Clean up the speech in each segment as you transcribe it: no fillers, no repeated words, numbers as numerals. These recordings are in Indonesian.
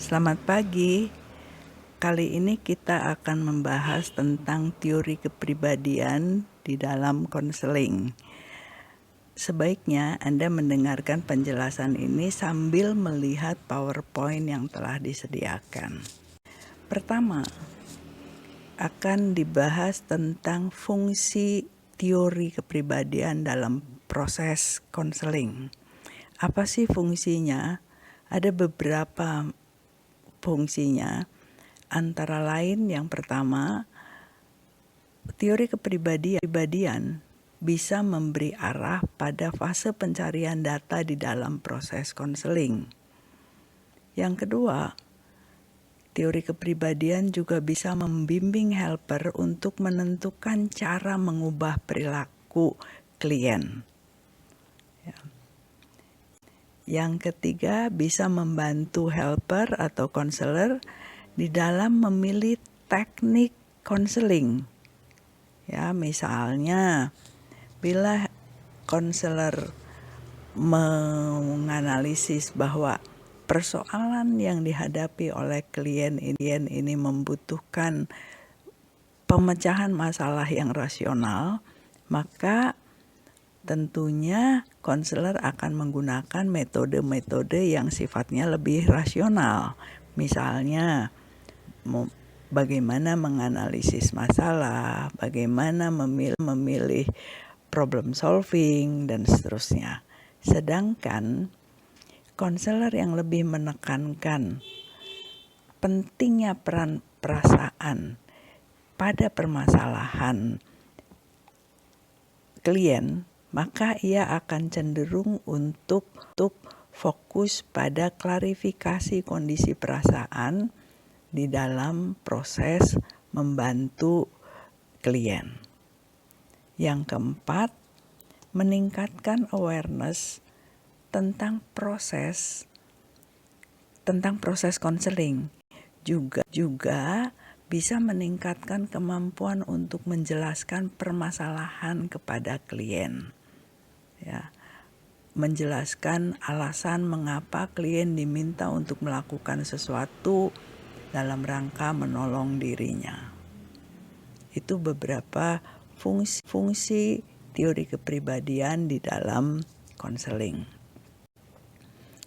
Selamat pagi. Kali ini kita akan membahas tentang teori kepribadian di dalam konseling. Sebaiknya Anda mendengarkan penjelasan ini sambil melihat PowerPoint yang telah disediakan. Pertama, akan dibahas tentang fungsi teori kepribadian dalam proses konseling. Apa sih fungsinya? Ada beberapa fungsinya, antara lain yang pertama, teori kepribadian bisa memberi arah pada fase pencarian data di dalam proses konseling. Yang kedua, teori kepribadian juga bisa membimbing helper untuk menentukan cara mengubah perilaku klien. Yang ketiga, bisa membantu helper atau konselor di dalam memilih teknik konseling. Ya, misalnya bila konselor menganalisis bahwa persoalan yang dihadapi oleh klien ini membutuhkan pemecahan masalah yang rasional, maka tentunya konselor akan menggunakan metode-metode yang sifatnya lebih rasional. Misalnya, bagaimana menganalisis masalah, bagaimana memilih problem solving, dan seterusnya. Sedangkan konselor yang lebih menekankan pentingnya peran perasaan pada permasalahan klien, maka ia akan cenderung untuk fokus pada klarifikasi kondisi perasaan di dalam proses membantu klien. Yang keempat, meningkatkan awareness tentang proses konseling. Juga bisa meningkatkan kemampuan untuk menjelaskan permasalahan kepada klien. Ya, menjelaskan alasan mengapa klien diminta untuk melakukan sesuatu dalam rangka menolong dirinya. Itu beberapa fungsi teori kepribadian di dalam konseling.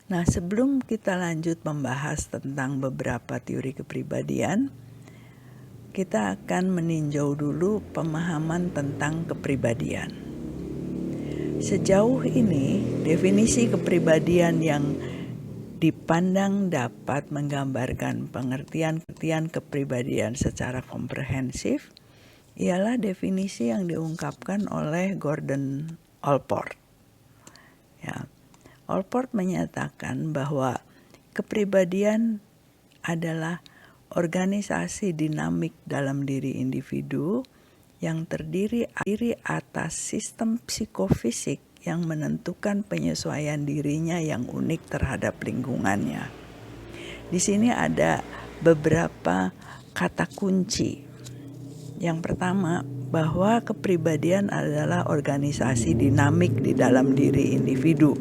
Nah, sebelum kita lanjut membahas tentang beberapa teori kepribadian, kita akan meninjau dulu pemahaman tentang kepribadian. Sejauh ini, definisi kepribadian yang dipandang dapat menggambarkan pengertian kepribadian secara komprehensif ialah definisi yang diungkapkan oleh Gordon Allport. Ya, Allport menyatakan bahwa kepribadian adalah organisasi dinamik dalam diri individu yang terdiri atas sistem psikofisik yang menentukan penyesuaian dirinya yang unik terhadap lingkungannya. Di sini ada beberapa kata kunci. Yang pertama, bahwa kepribadian adalah organisasi dinamik di dalam diri individu.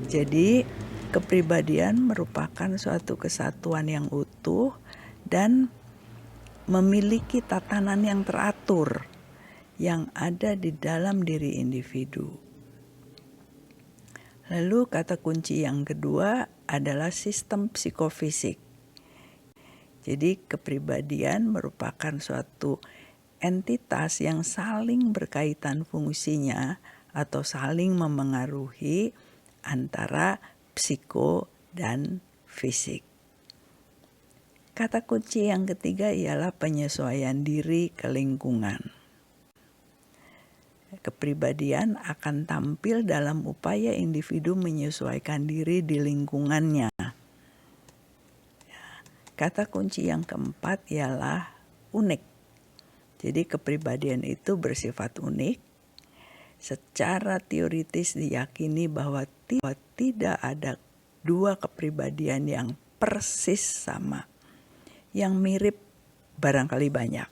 Jadi, kepribadian merupakan suatu kesatuan yang utuh dan memiliki tatanan yang teratur yang ada di dalam diri individu. Lalu kata kunci yang kedua adalah sistem psikofisik. Jadi kepribadian merupakan suatu entitas yang saling berkaitan fungsinya atau saling memengaruhi antara psiko dan fisik. Kata kunci yang ketiga ialah penyesuaian diri ke lingkungan. Kepribadian akan tampil dalam upaya individu menyesuaikan diri di lingkungannya. Kata kunci yang keempat ialah unik. Jadi kepribadian itu bersifat unik. Secara teoritis diyakini bahwa tidak ada dua kepribadian yang persis sama. Yang mirip barangkali banyak,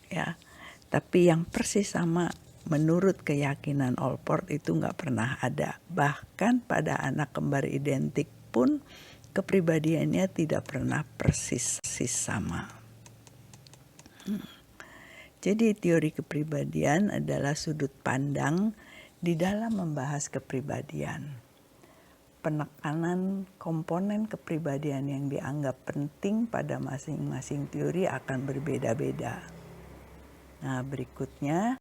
ya. Tapi yang persis sama menurut keyakinan Allport itu nggak pernah ada. Bahkan pada anak kembar identik pun kepribadiannya tidak pernah persis sama. Jadi teori kepribadian adalah sudut pandang di dalam membahas kepribadian. Penekanan komponen kepribadian yang dianggap penting pada masing-masing teori akan berbeda-beda. Nah, berikutnya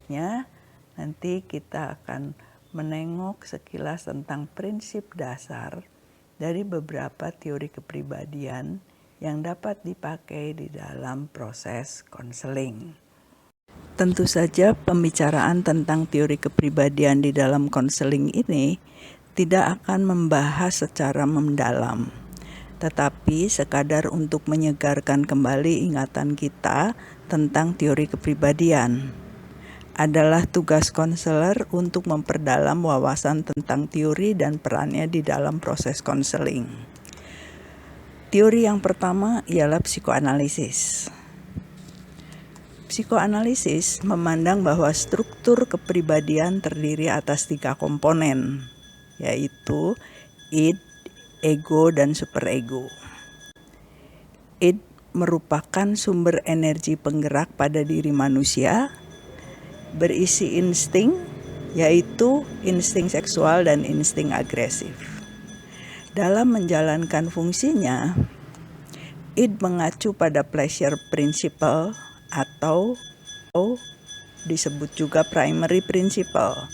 nanti kita akan menengok sekilas tentang prinsip dasar dari beberapa teori kepribadian yang dapat dipakai di dalam proses konseling. Tentu saja pembicaraan tentang teori kepribadian di dalam konseling ini tidak akan membahas secara mendalam, tetapi sekadar untuk menyegarkan kembali ingatan kita tentang teori kepribadian. Adalah tugas konselor untuk memperdalam wawasan tentang teori dan perannya di dalam proses konseling. Teori yang pertama ialah psikoanalisis. Psikoanalisis memandang bahwa struktur kepribadian terdiri atas 3 komponen, yaitu id, ego, dan superego. Id merupakan sumber energi penggerak pada diri manusia, berisi insting, yaitu insting seksual dan insting agresif. Dalam menjalankan fungsinya, id mengacu pada pleasure principle atau disebut juga primary principle,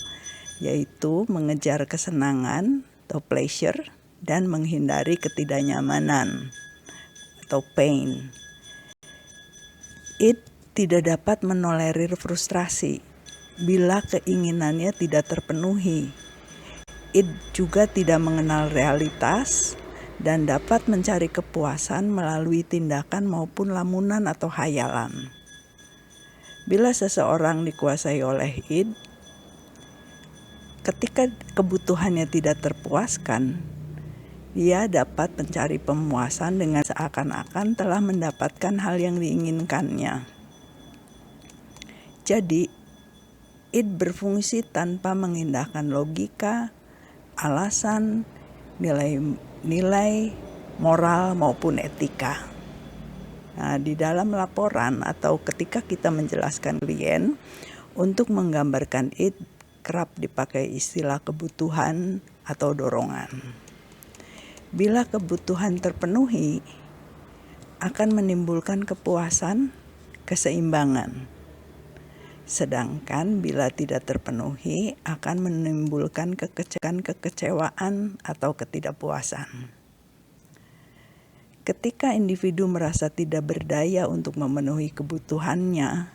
yaitu mengejar kesenangan atau pleasure dan menghindari ketidaknyamanan atau pain. Id tidak dapat menolerir frustrasi bila keinginannya tidak terpenuhi. Id juga tidak mengenal realitas dan dapat mencari kepuasan melalui tindakan maupun lamunan atau hayalan. Bila seseorang dikuasai oleh id, ketika kebutuhannya tidak terpuaskan, dia dapat mencari pemuasan dengan seakan-akan telah mendapatkan hal yang diinginkannya. Jadi, id berfungsi tanpa mengindahkan logika, alasan, nilai, moral maupun etika. Nah, di dalam laporan atau ketika kita menjelaskan klien, untuk menggambarkan id kerap dipakai istilah kebutuhan atau dorongan. Bila kebutuhan terpenuhi, akan menimbulkan kepuasan, keseimbangan. Sedangkan bila tidak terpenuhi, akan menimbulkan kekecewaan atau ketidakpuasan. Ketika individu merasa tidak berdaya untuk memenuhi kebutuhannya,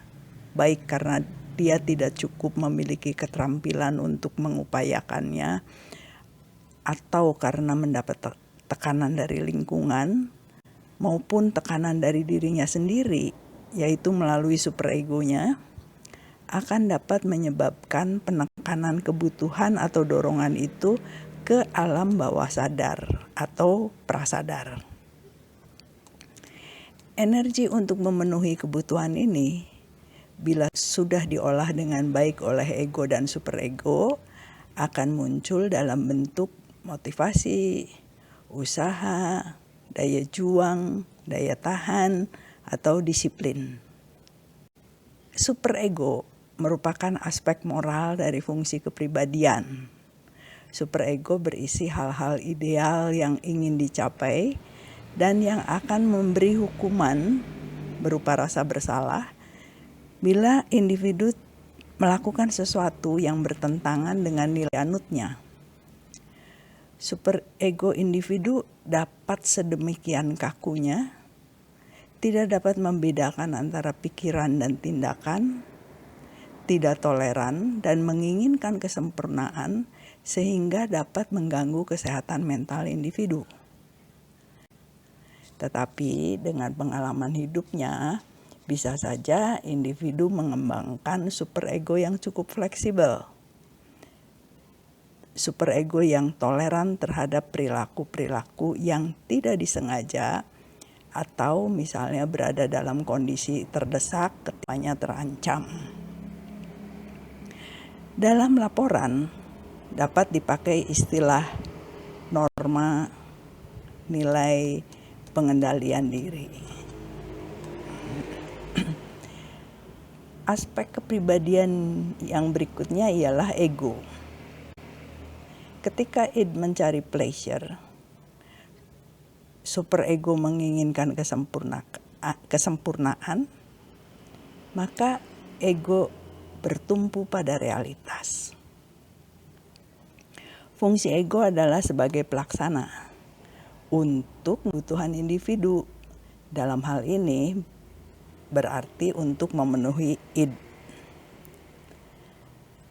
baik karena dia tidak cukup memiliki keterampilan untuk mengupayakannya, atau karena mendapat tekanan dari lingkungan, maupun tekanan dari dirinya sendiri, yaitu melalui superegonya, akan dapat menyebabkan penekanan kebutuhan atau dorongan itu ke alam bawah sadar atau prasadar. Energi untuk memenuhi kebutuhan ini, bila sudah diolah dengan baik oleh ego dan superego, akan muncul dalam bentuk motivasi, usaha, daya juang, daya tahan, atau disiplin. Superego merupakan aspek moral dari fungsi kepribadian. Superego berisi hal-hal ideal yang ingin dicapai dan yang akan memberi hukuman berupa rasa bersalah bila individu melakukan sesuatu yang bertentangan dengan nilai anutnya. Superego individu dapat sedemikian kakunya, tidak dapat membedakan antara pikiran dan tindakan, tidak toleran dan menginginkan kesempurnaan sehingga dapat mengganggu kesehatan mental individu. Tetapi dengan pengalaman hidupnya, bisa saja individu mengembangkan superego yang cukup fleksibel. Superego yang toleran terhadap perilaku-perilaku yang tidak disengaja atau misalnya berada dalam kondisi terdesak ketika terancam. Dalam laporan dapat dipakai istilah norma, nilai pengendalian diri. Aspek kepribadian yang berikutnya ialah ego. Ketika id mencari pleasure, superego menginginkan kesempurnaan, maka ego bertumpu pada realitas. Fungsi ego adalah sebagai pelaksana untuk kebutuhan individu. Dalam hal ini berarti untuk memenuhi id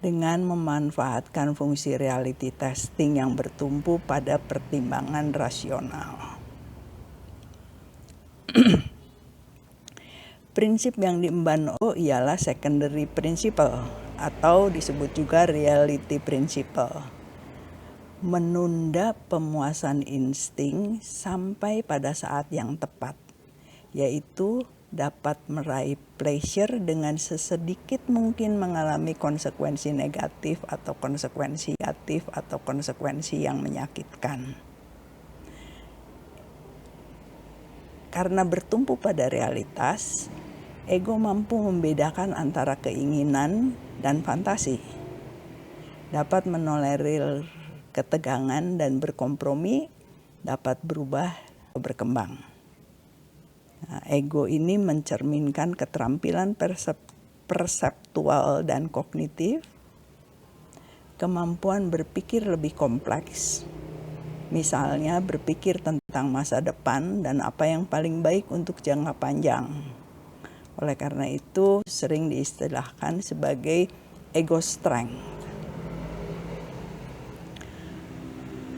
dengan memanfaatkan fungsi reality testing yang bertumpu pada pertimbangan rasional. Prinsip yang diemban ialah secondary principle atau disebut juga reality principle. Menunda pemuasan insting sampai pada saat yang tepat, yaitu dapat meraih pleasure dengan sesedikit mungkin mengalami konsekuensi negatif atau konsekuensi yang menyakitkan. Karena bertumpu pada realitas, ego mampu membedakan antara keinginan dan fantasi. Dapat menolerir ketegangan dan berkompromi, dapat berubah atau berkembang. Nah, ego ini mencerminkan keterampilan perseptual dan kognitif, kemampuan berpikir lebih kompleks, misalnya berpikir tentang masa depan dan apa yang paling baik untuk jangka panjang. Oleh karena itu sering diistilahkan sebagai ego strength.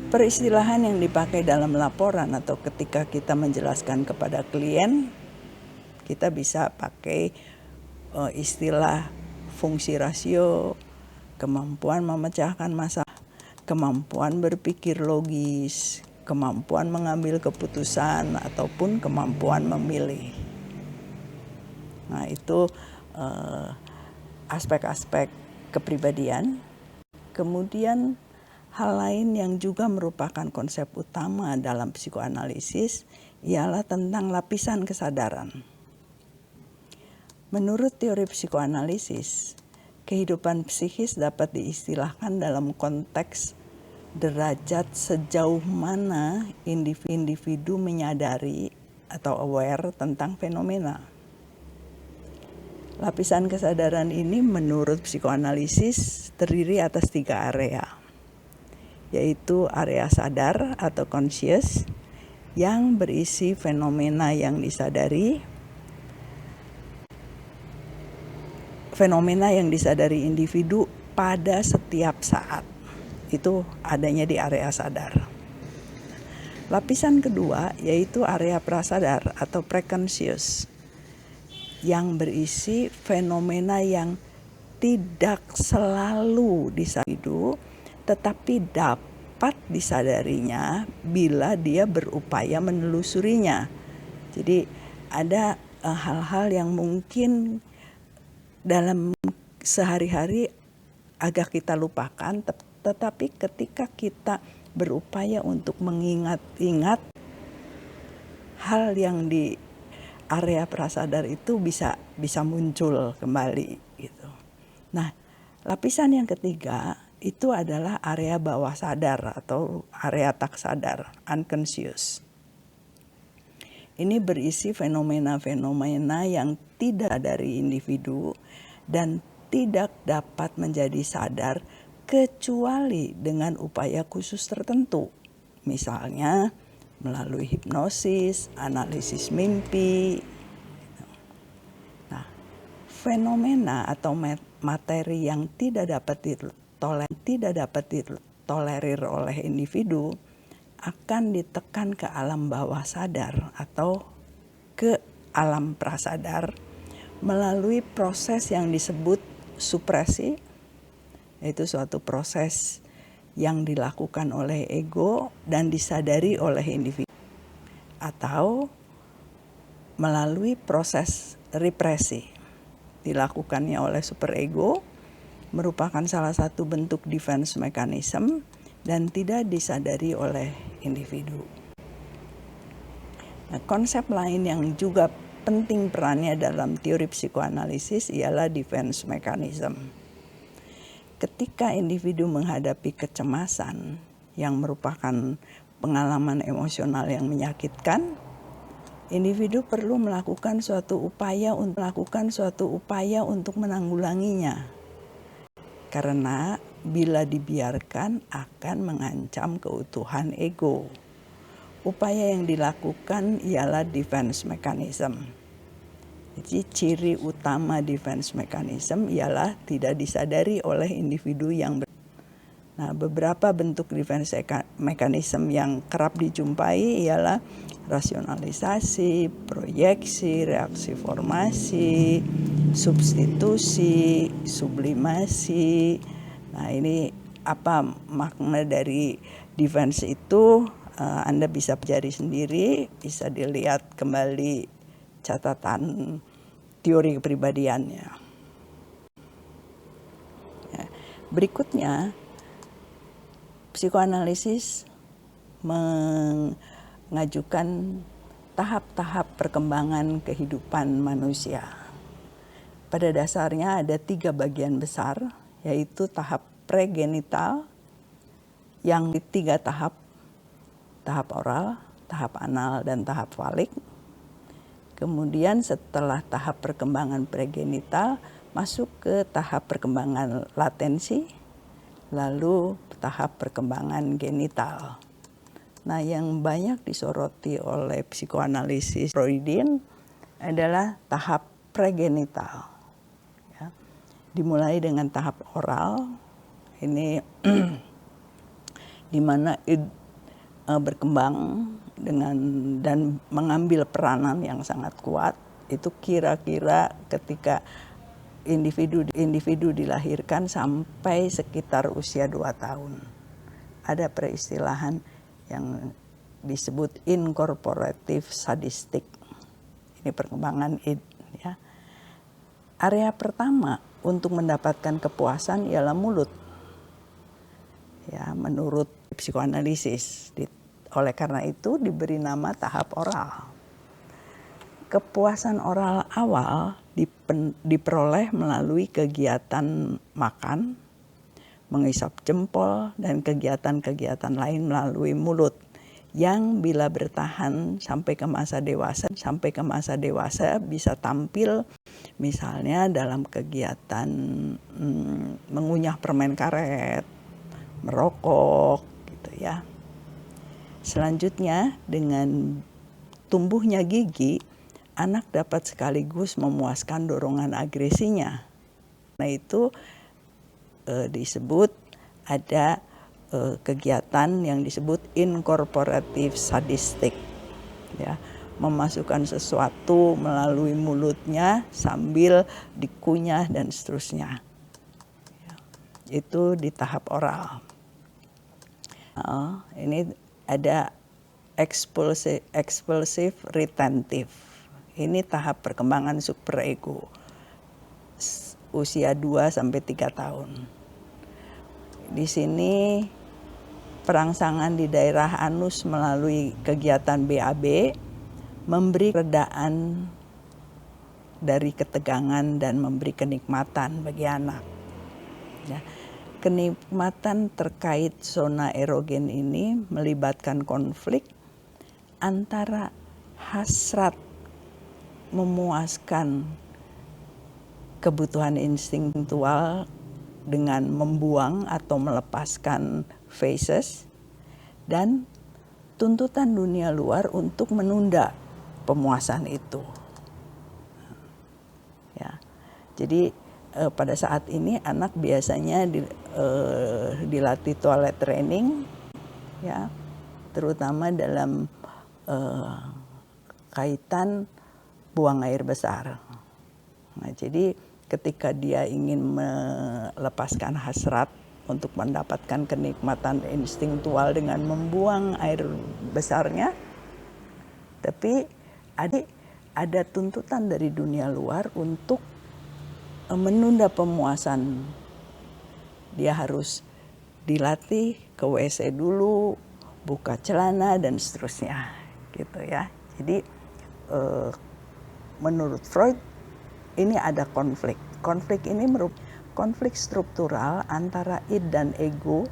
Peristilahan yang dipakai dalam laporan atau ketika kita menjelaskan kepada klien, kita bisa pakai istilah fungsi rasio, kemampuan memecahkan masalah, kemampuan berpikir logis, kemampuan mengambil keputusan, ataupun kemampuan memilih. Nah, itu aspek-aspek kepribadian. Kemudian hal lain yang juga merupakan konsep utama dalam psikoanalisis ialah tentang lapisan kesadaran. Menurut teori psikoanalisis, kehidupan psikis dapat diistilahkan dalam konteks derajat sejauh mana individu menyadari atau aware tentang fenomena. Lapisan kesadaran ini menurut psikoanalisis terdiri atas 3 area, yaitu area sadar atau conscious yang berisi fenomena yang disadari, fenomena yang disadari individu pada setiap saat. Itu adanya di area sadar. Lapisan kedua yaitu area prasadar atau preconscious yang berisi fenomena yang tidak selalu disadari tetapi dapat disadarinya bila dia berupaya menelusurinya. Jadi ada hal-hal yang mungkin dalam sehari-hari agak kita lupakan, tetapi ketika kita berupaya untuk mengingat-ingat hal yang di area prasadar itu bisa muncul kembali gitu. Nah, lapisan yang ketiga itu adalah area bawah sadar atau area tak sadar, unconscious. Ini berisi fenomena-fenomena yang tidak dari individu dan tidak dapat menjadi sadar kecuali dengan upaya khusus tertentu. Misalnya melalui hipnosis, analisis mimpi. Nah, fenomena atau materi yang tidak dapat ditolerir oleh individu akan ditekan ke alam bawah sadar atau ke alam prasadar melalui proses yang disebut supresi, yaitu suatu proses yang dilakukan oleh ego dan disadari oleh individu, atau melalui proses represi dilakukannya oleh superego, merupakan salah satu bentuk defense mechanism dan tidak disadari oleh individu. Nah, konsep lain yang juga penting perannya dalam teori psikoanalisis ialah defense mechanism. Ketika individu menghadapi kecemasan yang merupakan pengalaman emosional yang menyakitkan, individu perlu melakukan suatu upaya untuk menanggulanginya. Karena bila dibiarkan akan mengancam keutuhan ego. Upaya yang dilakukan ialah defense mechanism. Jadi ciri utama defense mechanism ialah tidak disadari oleh individu yang Nah, beberapa bentuk defense mechanism yang kerap dijumpai ialah rasionalisasi, proyeksi, reaksi formasi, substitusi, sublimasi. Nah, ini apa makna dari defense itu? Anda bisa pelajari sendiri, bisa dilihat kembali catatan teori kepribadiannya. Berikutnya, psikoanalisis mengajukan tahap-tahap perkembangan kehidupan manusia. Pada dasarnya ada 3 bagian besar, yaitu tahap pregenital, yang di 3 tahap oral, tahap anal, dan tahap falik. Kemudian setelah tahap perkembangan pregenital, masuk ke tahap perkembangan latensi, lalu tahap perkembangan genital. Nah, yang banyak disoroti oleh psikoanalisis Freudian adalah tahap pregenital. Ya. Dimulai dengan tahap oral, ini di mana berkembang dan mengambil peranan yang sangat kuat. Itu kira-kira ketika individu dilahirkan sampai sekitar usia 2 tahun. Ada peristilahan yang disebut incorporative sadistic. Ini perkembangan id, ya. Area pertama untuk mendapatkan kepuasan ialah mulut. Ya, menurut psikoanalisis. Oleh karena itu diberi nama tahap oral. Kepuasan oral awal diperoleh melalui kegiatan makan, menghisap jempol, dan kegiatan-kegiatan lain melalui mulut yang bila bertahan sampai ke masa dewasa bisa tampil misalnya dalam kegiatan mengunyah permen karet, merokok gitu ya. Selanjutnya dengan tumbuhnya gigi, anak dapat sekaligus memuaskan dorongan agresinya. Nah, itu disebut ada kegiatan yang disebut incorporative sadistic, ya, memasukkan sesuatu melalui mulutnya sambil dikunyah dan seterusnya. Ya, itu di tahap oral. Ini ada expulsive retentive. Ini tahap perkembangan superego. Usia 2 sampai 3 tahun. Di sini perangsangan di daerah anus melalui kegiatan BAB memberi keredaan dari ketegangan dan memberi kenikmatan bagi anak. Ya. Kenikmatan terkait zona erogen ini melibatkan konflik antara hasrat memuaskan kebutuhan instingtual dengan membuang atau melepaskan phases dan tuntutan dunia luar untuk menunda pemuasan itu. Ya. Jadi pada saat ini anak biasanya dilatih toilet training, ya, terutama dalam kaitan buang air besar. Nah, jadi ketika dia ingin melepaskan hasrat untuk mendapatkan kenikmatan instingtual dengan membuang air besarnya, tapi ada tuntutan dari dunia luar untuk menunda pemuasan. Dia harus dilatih ke WC dulu, buka celana dan seterusnya, gitu ya. Jadi menurut Freud ini ada konflik. Konflik ini merupakan konflik struktural antara id dan ego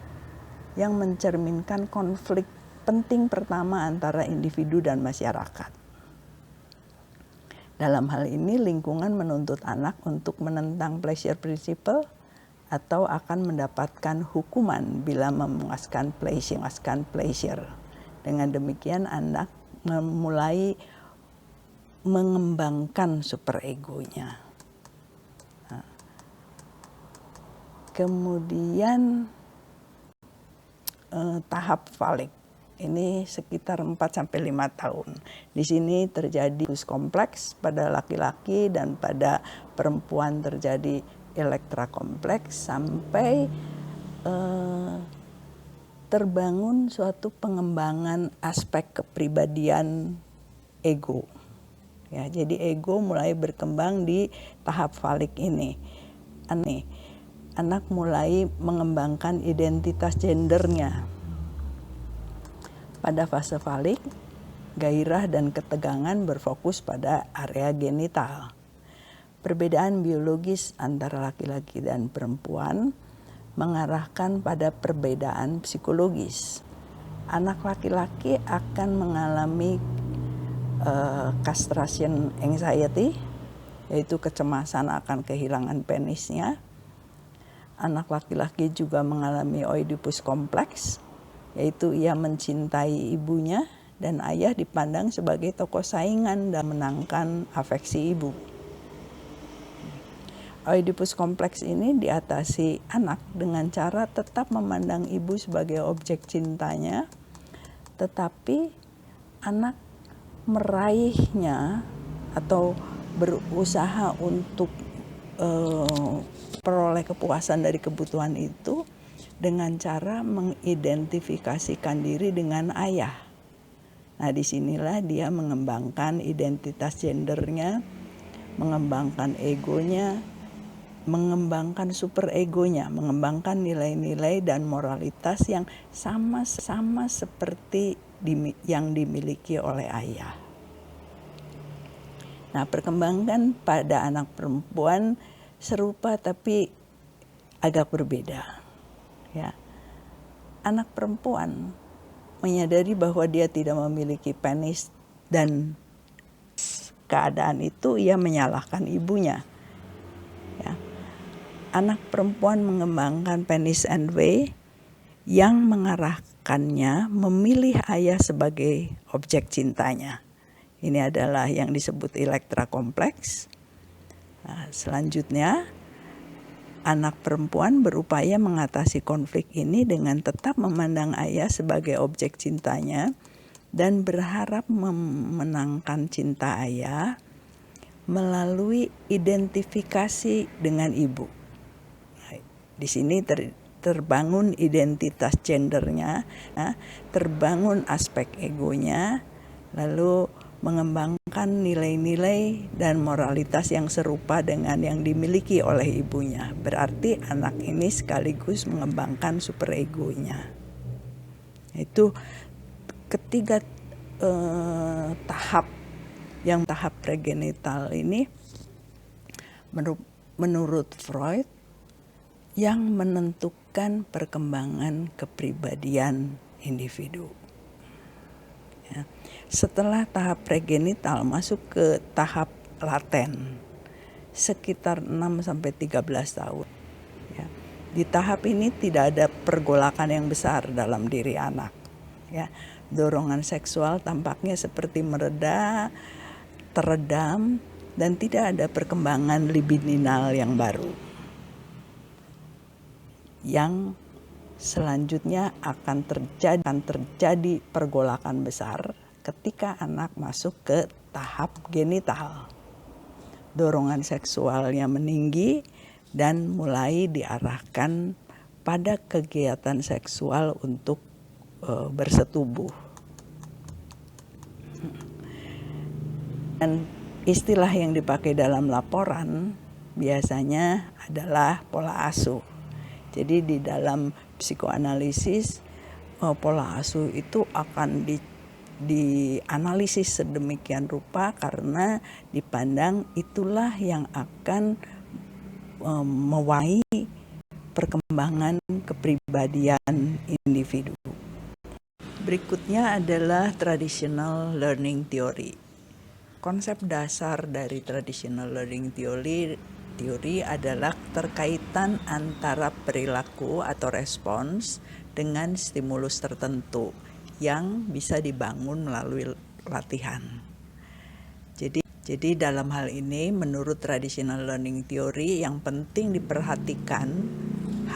yang mencerminkan konflik penting pertama antara individu dan masyarakat. Dalam hal ini lingkungan menuntut anak untuk menentang pleasure principle atau akan mendapatkan hukuman bila memuaskan pleasure. Dengan demikian anak mulai mengembangkan superegonya. Kemudian tahap falik ini sekitar 4-5 tahun. Di sini terjadi kompleks pada laki-laki dan pada perempuan terjadi elektra kompleks sampai terbangun suatu pengembangan aspek kepribadian ego. Ya, jadi ego mulai berkembang di tahap falik ini. Anak mulai mengembangkan identitas gendernya. Pada fase falik, gairah dan ketegangan berfokus pada area genital. Perbedaan biologis antara laki-laki dan perempuan mengarahkan pada perbedaan psikologis. Anak laki-laki akan mengalami castration anxiety, yaitu kecemasan akan kehilangan penisnya. Anak laki-laki juga mengalami Oedipus kompleks, yaitu ia mencintai ibunya dan ayah dipandang sebagai tokoh saingan dan menangkan afeksi ibu. Oedipus kompleks ini diatasi anak dengan cara tetap memandang ibu sebagai objek cintanya, tetapi anak meraihnya atau berusaha untuk peroleh kepuasan dari kebutuhan itu dengan cara mengidentifikasikan diri dengan ayah. Nah, disinilah dia mengembangkan identitas gendernya, mengembangkan egonya, mengembangkan superegonya, mengembangkan nilai-nilai dan moralitas yang sama-sama seperti yang dimiliki oleh ayah. Nah, perkembangan pada anak perempuan serupa tapi agak berbeda. Ya. Anak perempuan menyadari bahwa dia tidak memiliki penis dan keadaan itu ia menyalahkan ibunya. Ya. Anak perempuan mengembangkan penis and way yang mengarahkannya memilih ayah sebagai objek cintanya. Ini adalah yang disebut elektra kompleks. Nah, selanjutnya, anak perempuan berupaya mengatasi konflik ini dengan tetap memandang ayah sebagai objek cintanya dan berharap memenangkan cinta ayah melalui identifikasi dengan ibu. Nah, di sini terbangun identitas gendernya, terbangun aspek egonya, lalu mengembangkan nilai-nilai dan moralitas yang serupa dengan yang dimiliki oleh ibunya. Berarti anak ini sekaligus mengembangkan superegonya. Itu ketiga tahap pregenital ini menurut Freud yang menentukan perkembangan kepribadian individu. Ya. Setelah tahap pregenital masuk ke tahap laten sekitar 6-13 tahun. Ya. Di tahap ini tidak ada pergolakan yang besar dalam diri anak. Ya. Dorongan seksual tampaknya seperti mereda, teredam, dan tidak ada perkembangan libidinal yang baru. Yang selanjutnya akan terjadi pergolakan besar ketika anak masuk ke tahap genital. Dorongan seksualnya meninggi dan mulai diarahkan pada kegiatan seksual untuk bersetubuh. Dan istilah yang dipakai dalam laporan biasanya adalah pola asuh. Jadi di dalam psikoanalisis pola asuh itu akan dianalisis sedemikian rupa karena dipandang itulah yang akan mewarnai perkembangan kepribadian individu. Berikutnya adalah traditional learning theory. Konsep dasar dari traditional learning theory adalah terkaitan antara perilaku atau respons dengan stimulus tertentu yang bisa dibangun melalui latihan. Jadi dalam hal ini menurut traditional learning theory yang penting diperhatikan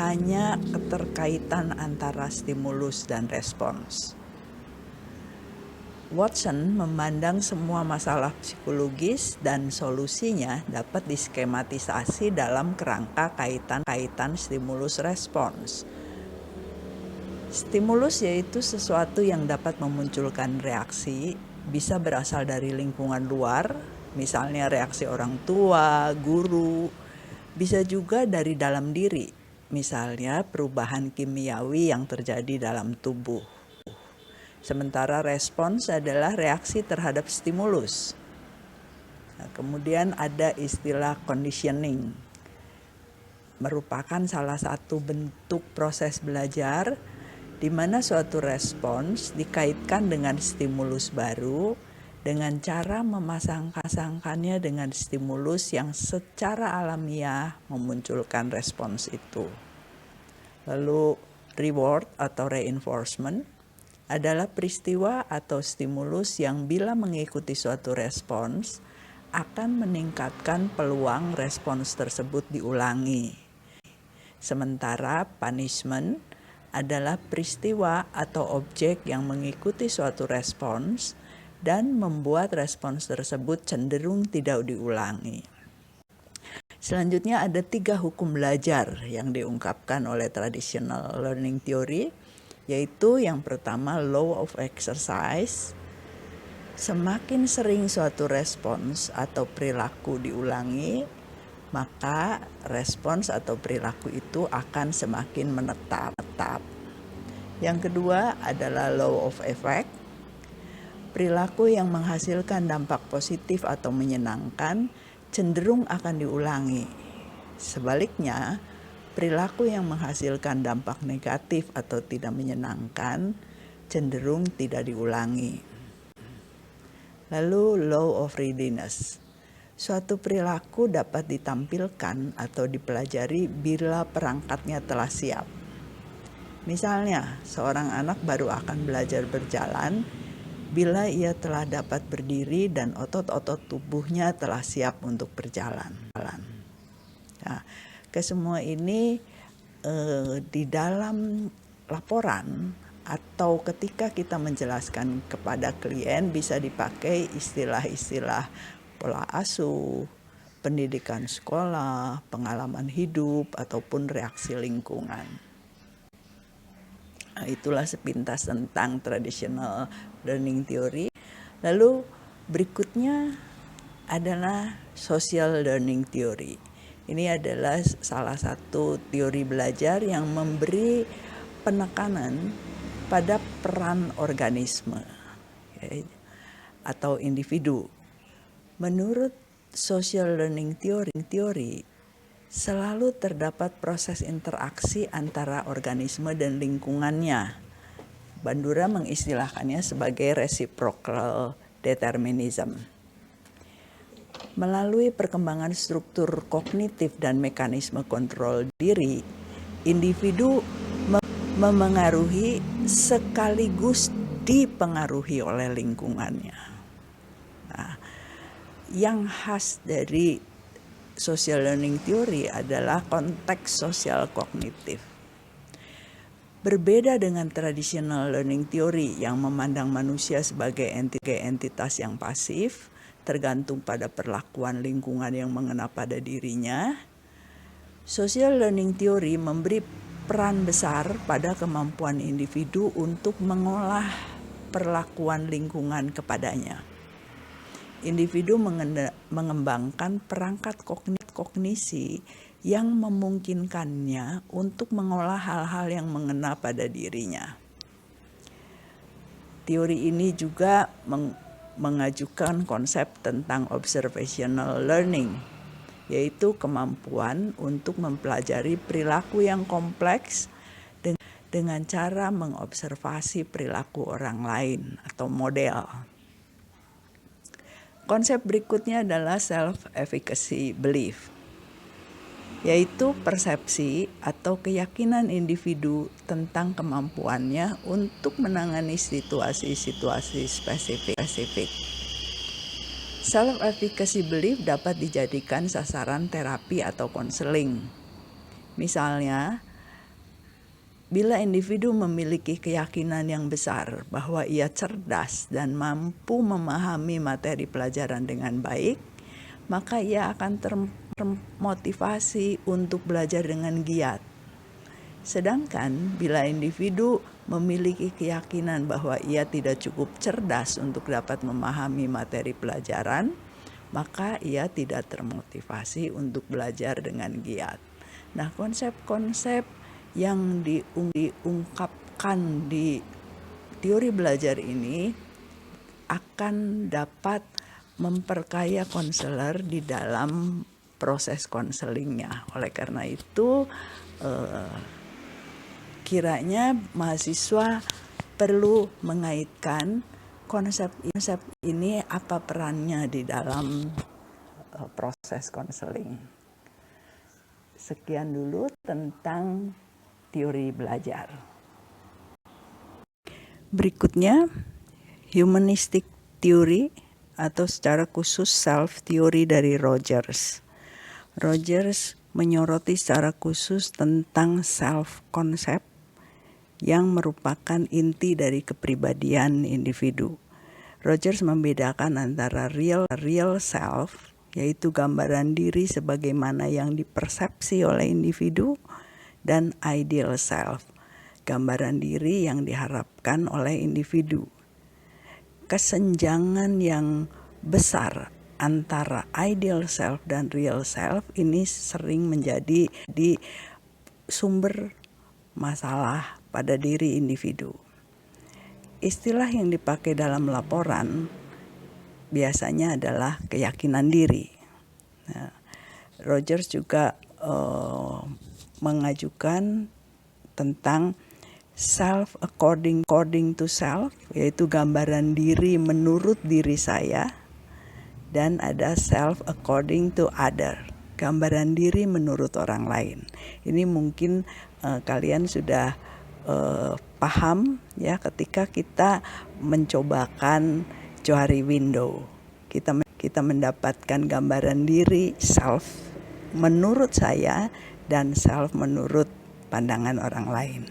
hanya keterkaitan antara stimulus dan respons. Watson memandang semua masalah psikologis dan solusinya dapat diskematisasi dalam kerangka kaitan stimulus respons. Stimulus yaitu sesuatu yang dapat memunculkan reaksi, bisa berasal dari lingkungan luar, misalnya reaksi orang tua, guru, bisa juga dari dalam diri, misalnya perubahan kimiawi yang terjadi dalam tubuh. Sementara respons adalah reaksi terhadap stimulus. Nah, kemudian ada istilah conditioning, merupakan salah satu bentuk proses belajar di mana suatu respons dikaitkan dengan stimulus baru dengan cara memasang-pasangkannya dengan stimulus yang secara alamiah memunculkan respons itu. Lalu reward atau reinforcement adalah peristiwa atau stimulus yang bila mengikuti suatu respons akan meningkatkan peluang respons tersebut diulangi. Sementara punishment adalah peristiwa atau objek yang mengikuti suatu respons dan membuat respons tersebut cenderung tidak diulangi. Selanjutnya ada 3 hukum belajar yang diungkapkan oleh traditional learning theory, yaitu yang pertama law of exercise. Semakin sering suatu respons atau perilaku diulangi, maka respons atau perilaku itu akan semakin menetap. Yang kedua adalah law of effect. Perilaku yang menghasilkan dampak positif atau menyenangkan cenderung akan diulangi. Sebaliknya, perilaku yang menghasilkan dampak negatif atau tidak menyenangkan cenderung tidak diulangi. Lalu law of readiness. Suatu perilaku dapat ditampilkan atau dipelajari bila perangkatnya telah siap. Misalnya, seorang anak baru akan belajar berjalan bila ia telah dapat berdiri dan otot-otot tubuhnya telah siap untuk berjalan. Nah, kesemua ini di dalam laporan atau ketika kita menjelaskan kepada klien bisa dipakai istilah-istilah pola asuh, pendidikan sekolah, pengalaman hidup, ataupun reaksi lingkungan. Nah, itulah sepintas tentang traditional learning theory. Lalu berikutnya adalah social learning theory. Ini adalah salah satu teori belajar yang memberi penekanan pada peran organisme atau individu. Menurut social learning theory, selalu terdapat proses interaksi antara organisme dan lingkungannya. Bandura mengistilahkannya sebagai reciprocal determinism. Melalui perkembangan struktur kognitif dan mekanisme kontrol diri, individu memengaruhi sekaligus dipengaruhi oleh lingkungannya. Nah, yang khas dari social learning theory adalah konteks sosial kognitif. Berbeda dengan traditional learning theory yang memandang manusia sebagai entitas yang pasif, tergantung pada perlakuan lingkungan yang mengena pada dirinya, social learning theory memberi peran besar pada kemampuan individu untuk mengolah perlakuan lingkungan kepadanya. Individu mengembangkan perangkat kognisi yang memungkinkannya untuk mengolah hal-hal yang mengena pada dirinya. Teori ini juga mengajukan konsep tentang observational learning, yaitu kemampuan untuk mempelajari perilaku yang kompleks dengan cara mengobservasi perilaku orang lain atau model. Konsep berikutnya adalah self-efficacy belief, yaitu persepsi atau keyakinan individu tentang kemampuannya untuk menangani situasi-situasi spesifik. Self-efficacy belief dapat dijadikan sasaran terapi atau konseling. Misalnya, bila individu memiliki keyakinan yang besar bahwa ia cerdas dan mampu memahami materi pelajaran dengan baik, maka ia akan termotivasi untuk belajar dengan giat. Sedangkan bila individu memiliki keyakinan bahwa ia tidak cukup cerdas untuk dapat memahami materi pelajaran, maka ia tidak termotivasi untuk belajar dengan giat. Nah, konsep-konsep yang diungkapkan di teori belajar ini akan dapat memperkaya konselor di dalam proses konselingnya. Oleh karena itu, kiranya mahasiswa perlu mengaitkan konsep ini apa perannya di dalam proses konseling. Sekian dulu tentang teori belajar. Berikutnya, humanistic theory atau secara khusus self theory dari Rogers. Rogers menyoroti secara khusus tentang self concept yang merupakan inti dari kepribadian individu. Rogers membedakan antara real self, yaitu gambaran diri sebagaimana yang dipersepsi oleh individu, dan ideal self, gambaran diri yang diharapkan oleh individu. Kesenjangan yang besar antara ideal self dan real self ini sering menjadi di sumber masalah pada diri individu. Istilah yang dipakai dalam laporan biasanya adalah keyakinan diri. Nah, Rogers juga mengajukan tentang self according to self, yaitu gambaran diri menurut diri saya, dan ada self according to other, gambaran diri menurut orang lain. Ini mungkin kalian sudah paham ya ketika kita mencobakan Johari window. Kita mendapatkan gambaran diri self menurut saya dan self menurut pandangan orang lain.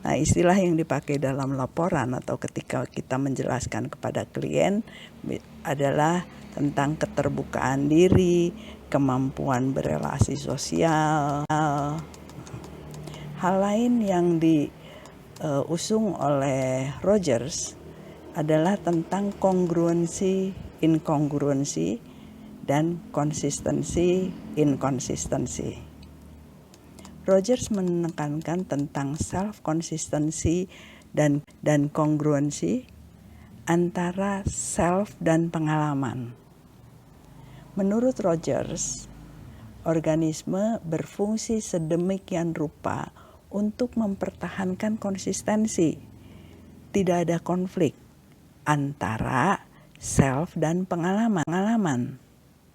Nah, istilah yang dipakai dalam laporan atau ketika kita menjelaskan kepada klien adalah tentang keterbukaan diri, kemampuan berelasi sosial. Hal lain yang diusung oleh Rogers adalah tentang kongruensi, inkongruensi, dan konsistensi, inkonsistensi. Rogers menekankan tentang self-consistency dan kongruensi antara self dan pengalaman. Menurut Rogers, organisme berfungsi sedemikian rupa untuk mempertahankan konsistensi. Tidak ada konflik antara self dan pengalaman.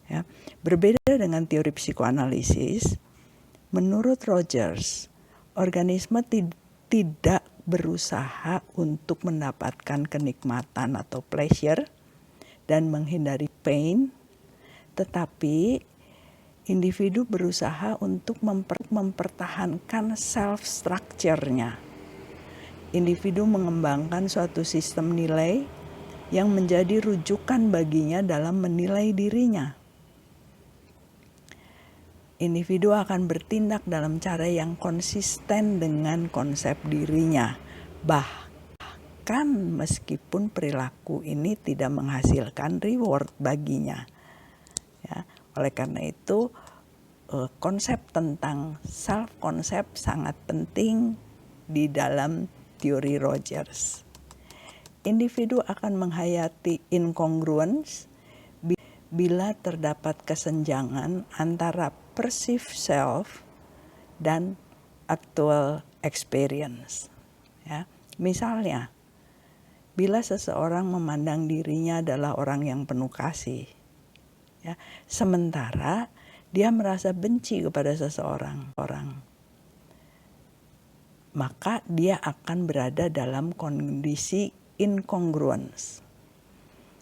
Ya. Berbeda dengan teori psikoanalisis, menurut Rogers, organisme tidak berusaha untuk mendapatkan kenikmatan atau pleasure dan menghindari pain, tetapi individu berusaha untuk mempertahankan self structure-nya. Individu mengembangkan suatu sistem nilai yang menjadi rujukan baginya dalam menilai dirinya. Individu akan bertindak dalam cara yang konsisten dengan konsep dirinya, bahkan meskipun perilaku ini tidak menghasilkan reward baginya. Ya, oleh karena itu, konsep tentang self-concept sangat penting di dalam teori Rogers. individu akan menghayati incongruence bila terdapat kesenjangan antara perceived self dan actual experience. Ya, misalnya, bila seseorang memandang dirinya adalah orang yang penuh kasih, ya, sementara dia merasa benci kepada seseorang, maka dia akan berada dalam kondisi incongruence.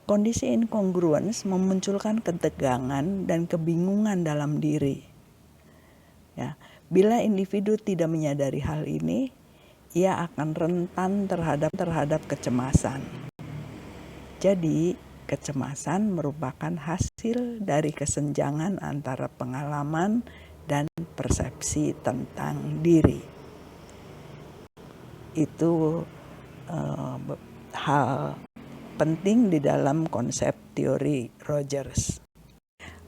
Kondisi incongruence memunculkan ketegangan dan kebingungan dalam diri. Ya, bila individu tidak menyadari hal ini, ia akan rentan terhadap kecemasan. Jadi, kecemasan merupakan hasil dari kesenjangan antara pengalaman dan persepsi tentang diri. Itu hal penting di dalam konsep teori Rogers.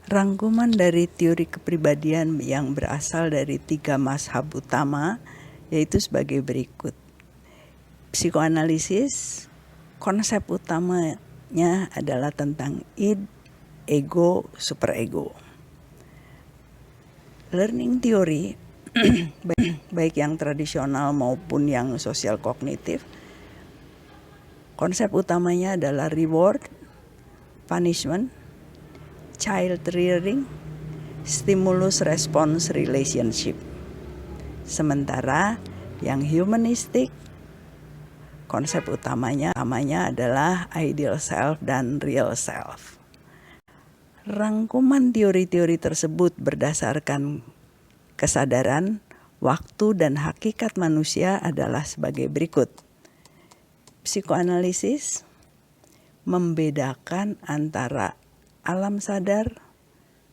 Rangkuman dari teori kepribadian yang berasal dari 3 mazhab utama yaitu sebagai berikut. Psikoanalisis, konsep utamanya adalah tentang id, ego, superego. Learning theory, baik yang tradisional maupun yang sosial kognitif, konsep utamanya adalah reward, punishment, child rearing, stimulus response relationship. Sementara yang humanistik, konsep utamanya adalah ideal self dan real self. Rangkuman teori-teori tersebut berdasarkan kesadaran, waktu, dan hakikat manusia adalah sebagai berikut. Psikoanalisis membedakan antara alam sadar,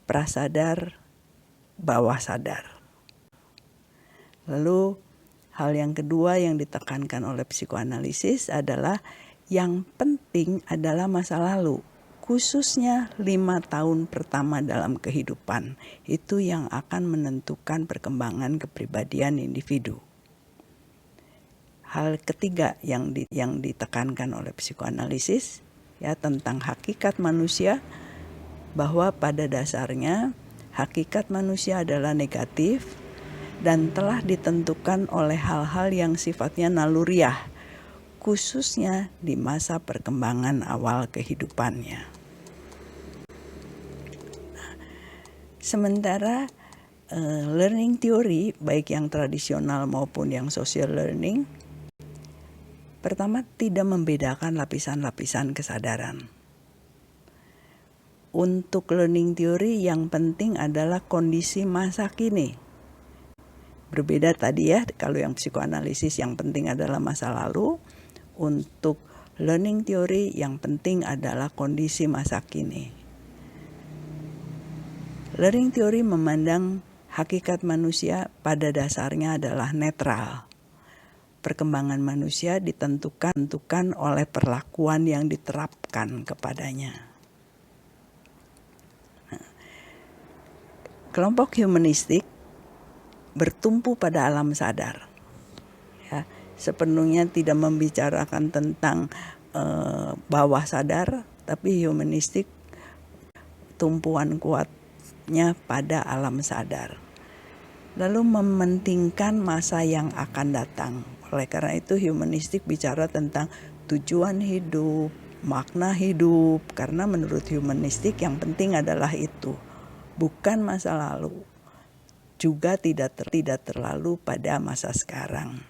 prasadar, bawah sadar. Lalu hal yang kedua yang ditekankan oleh psikoanalisis adalah yang penting adalah masa lalu, khususnya 5 tahun pertama dalam kehidupan. Itu yang akan menentukan perkembangan kepribadian individu. Hal ketiga yang ditekankan oleh psikoanalisis ya tentang hakikat manusia, bahwa pada dasarnya hakikat manusia adalah negatif dan telah ditentukan oleh hal-hal yang sifatnya naluriah, khususnya di masa perkembangan awal kehidupannya. Sementara learning theory, baik yang tradisional maupun yang social learning, pertama tidak membedakan lapisan-lapisan kesadaran. Untuk learning theory yang penting adalah kondisi masa kini. Berbeda tadi ya, kalau yang psikoanalisis yang penting adalah masa lalu, untuk learning theory yang penting adalah kondisi masa kini. Learning theory memandang hakikat manusia pada dasarnya adalah netral. Perkembangan manusia ditentukan oleh perlakuan yang diterapkan kepadanya. Kelompok humanistik bertumpu pada alam sadar, ya, sepenuhnya tidak membicarakan tentang bawah sadar, tapi humanistik tumpuan kuatnya pada alam sadar. Lalu mementingkan masa yang akan datang. Oleh karena itu humanistik bicara tentang tujuan hidup, makna hidup, karena menurut humanistik yang penting adalah itu, bukan masa lalu. Juga tidak terlalu pada masa sekarang.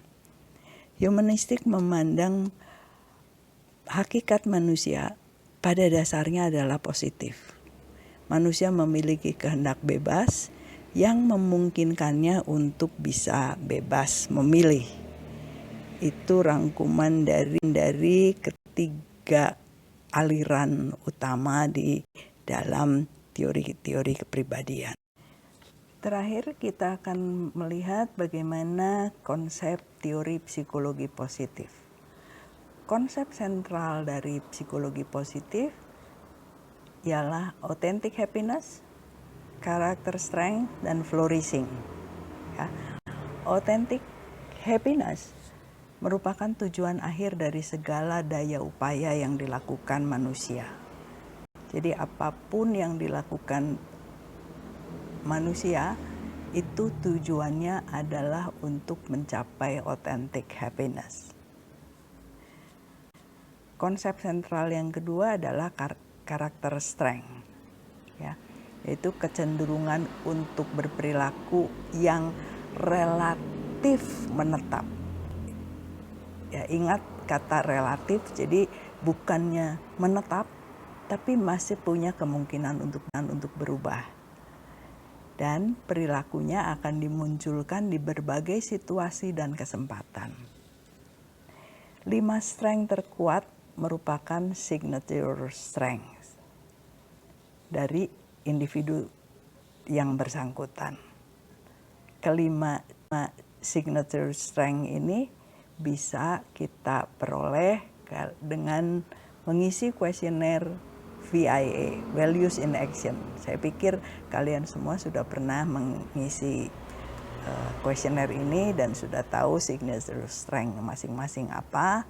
Humanistik memandang hakikat manusia pada dasarnya adalah positif. Manusia memiliki kehendak bebas yang memungkinkannya untuk bisa bebas memilih. Itu rangkuman dari ketiga aliran utama di dalam teori-teori kepribadian. Terakhir kita akan melihat bagaimana konsep teori psikologi positif. Konsep sentral dari psikologi positif ialah authentic happiness, character strength, dan flourishing. Ya. Authentic happiness merupakan tujuan akhir dari segala daya upaya yang dilakukan manusia. Jadi apapun yang dilakukan manusia itu tujuannya adalah untuk mencapai authentic happiness. Konsep sentral yang kedua adalah karakter strength, ya, yaitu kecenderungan untuk berperilaku yang relatif menetap. Ya, ingat kata relatif, jadi bukannya menetap, tapi masih punya kemungkinan untuk berubah. Dan perilakunya akan dimunculkan di berbagai situasi dan kesempatan. 5 strength terkuat merupakan signature strength dari individu yang bersangkutan. Kelima signature strength ini bisa kita peroleh dengan mengisi kuesioner VIA, Values in Action. Saya pikir kalian semua sudah pernah mengisi kuesioner ini dan sudah tahu signature strength masing-masing apa.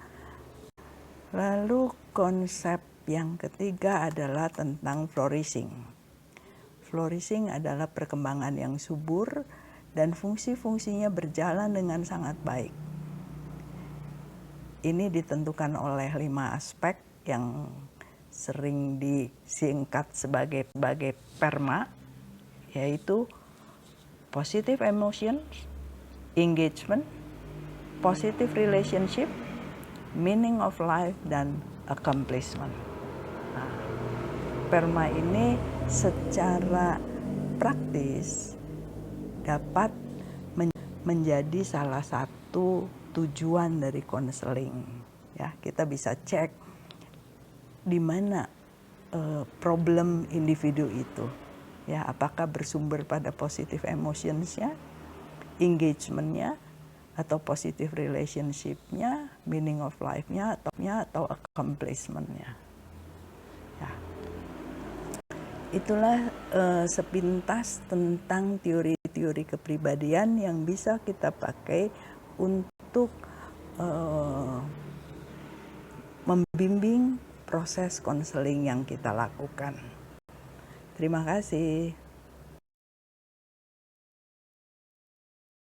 Lalu konsep yang ketiga adalah tentang flourishing. Flourishing adalah perkembangan yang subur dan fungsi-fungsinya berjalan dengan sangat baik. Ini ditentukan oleh 5 aspek yang sering disingkat sebagai PERMA, yaitu positive emotions, engagement, positive relationship, meaning of life, dan accomplishment. Nah, PERMA ini secara praktis dapat menjadi salah satu tujuan dari konseling. Ya, kita bisa cek di mana problem individu itu. Ya, apakah bersumber pada positive emotions-nya, engagement-nya, atau positive relationship-nya, meaning of life-nya, atau accomplishment-nya. Ya. Itulah sepintas tentang teori-teori kepribadian yang bisa kita pakai untuk membimbing proses konseling yang kita lakukan. Terima kasih.